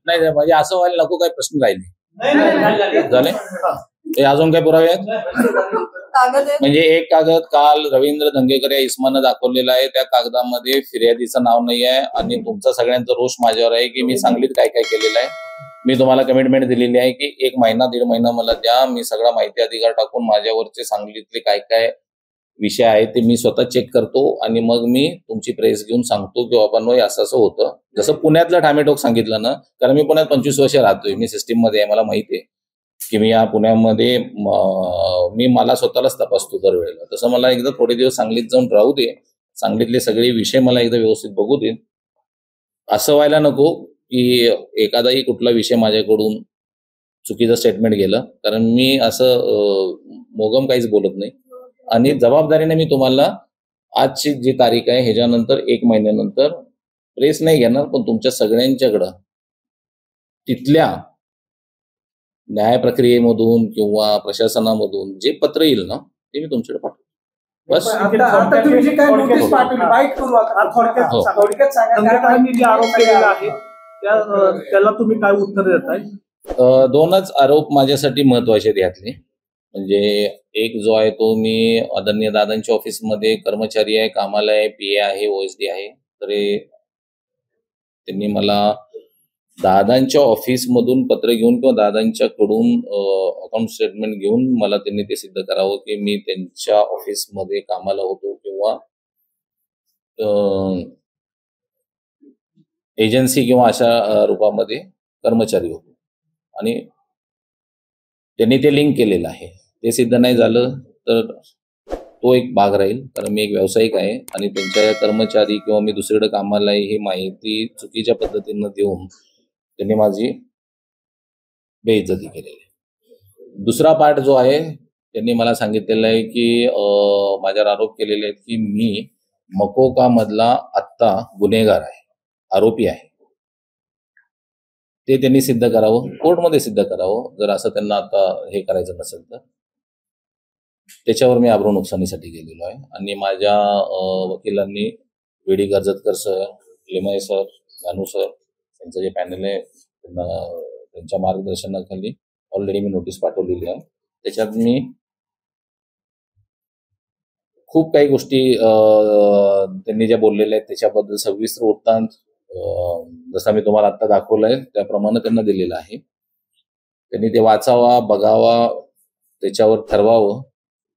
नाही म्हणजे असं व्हायला नको, काही प्रश्न राहिले झाले ते अजून काय पुरावे आहेत? म्हणजे एक कागद काल रवींद्र धंगेकर या इस्मानं दाखवलेला आहे, त्या कागदामध्ये फिर्यादीचं नाव नाही आहे आणि तुमचा सगळ्यांचा रोष माझ्यावर आहे की मी सांगलीत काय काय केलेलं आहे. मी तुम्हाला कमिटमेंट दिलेली आहे की 1 महिना 1.5 महिना मला द्या, मी सगळा माहिती अधिकार टाकून माझ्यावरचे सांगलीतले काय काय विषय आहे ते मी स्वतः चेक करतो आणि मग मी तुमची प्रेस घेऊन सांगतो की बाबा नो असं असं होतं. जसं पुण्यातलं ठामेटोक सांगितलं ना, कारण मी पुण्यात 25 वर्ष राहतोय, मी सिस्टीम मध्ये आहे, मला माहिती आहे की मी या पुण्यामध्ये मी मला स्वतःलाच तपासतो दरवेळेला. तसं मला एकदा थोडे दिवस सांगलीत जाऊन राहू दे, सांगलीतले सगळे विषय मला एकदा व्यवस्थित बघू दे. असं व्हायला नको की एखादाही कुठला विषय माझ्याकडून चुकीचं स्टेटमेंट गेलं, कारण मी असं मोगम काहीच बोलत नाही आणि जबाबदारीने मी तुम्हाला आजची जी तारीख आहे ह्याच्यानंतर 1 महिन्यानंतर प्रेस नाही घेणार, पण तुमच्या सगळ्यांच्याकडं तिथल्या न्याय प्रक्रियेमधून किंवा प्रशासनामधून जे पत्र येईल ना ते मी तुमच्याकडे पाठवतो. बस आता तुम्ही जी काय नोटीस पाठवली बाईट करू आता थोडक्यात सांगा जे आरोप केलेला आहे त्याला तुम्ही काय उत्तर देताय? 2च आरोप माझ्यासाठी महत्वाचे आहेत यातले. म्हणजे एक जो आहे तो मी आदरणीय दादांच्या ऑफिसमध्ये कर्मचारी आहे, कामाला आहे, पीए आहे, ओएसडी आहे. तर त्यांनी मला दादांच्या ऑफिसमधून पत्र घेऊन किंवा दादांच्याकडून अकाउंट स्टेटमेंट घेऊन मला त्यांनी ते सिद्ध करावं की मी त्यांच्या ऑफिसमध्ये कामाला होतो किंवा एजन्सी किंवा अशा रूपामध्ये कर्मचारी होतो, आणि त्यांनी ते लिंक केलेलं आहे. ते सिद्ध नाही झालं तर तो एक भाग राहील, कारण मी एक व्यावसायिक आहे आणि त्यांच्या कर्मचारी किंवा मी दुसरीकडे कामाला आहे ही माहिती चुकीच्या पद्धतीनं देऊन त्यांनी माझी बेइज्जती केलेली आहे. दुसरा पार्ट जो आहे त्यांनी मला सांगितलेलं आहे की माझ्यावर आरोप केलेले आहेत की मी मकोका मधला आत्ता गुन्हेगार आहे, आरोपी आहे. ते त्यांनी सिद्ध करावं, कोर्टमध्ये सिद्ध करावं. जर असं त्यांना आता हे करायचं नसेल तर त्याच्यावर मी आब्रू नुकसानीसाठी गेलेलो आहे आणि माझ्या वकिलांनी वेडी कर्जतकर सर, लिमाये सर, जानू सर त्यांचं जे पॅनल आहे त्यांच्या मार्गदर्शनाखाली ऑलरेडी मी नोटीस पाठवलेली आहे. त्याच्यात मी खूप काही गोष्टी त्यांनी ज्या बोललेल्या आहेत त्याच्याबद्दल सविस्तर वृत्तांत जसा मी तुम्हाला आता दाखवलाय त्याप्रमाणे त्यांना दिलेला आहे. त्यांनी ते वाचावा, बघावा, त्याच्यावर ठरवावं.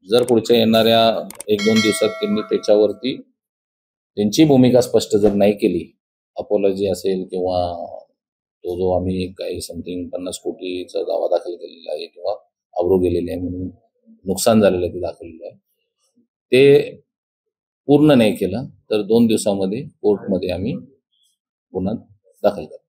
जर पुढच्या येणाऱ्या 1-2 दिवसात त्यांनी त्याच्यावरती त्यांची भूमिका स्पष्ट जर नाही केली, अपॉलॉजी असेल किंवा तो जो आम्ही काही समथिंग 50 कोटीचा दावा दाखल केलेला आहे किंवा आब्रू गेलेली आहे म्हणून नुकसान झालेलं आहे ते दाखवलेलं आहे, ते पूर्ण नाही केलं तर 2 दिवसामध्ये कोर्टमध्ये आम्ही गुन्हा दाखल करतो.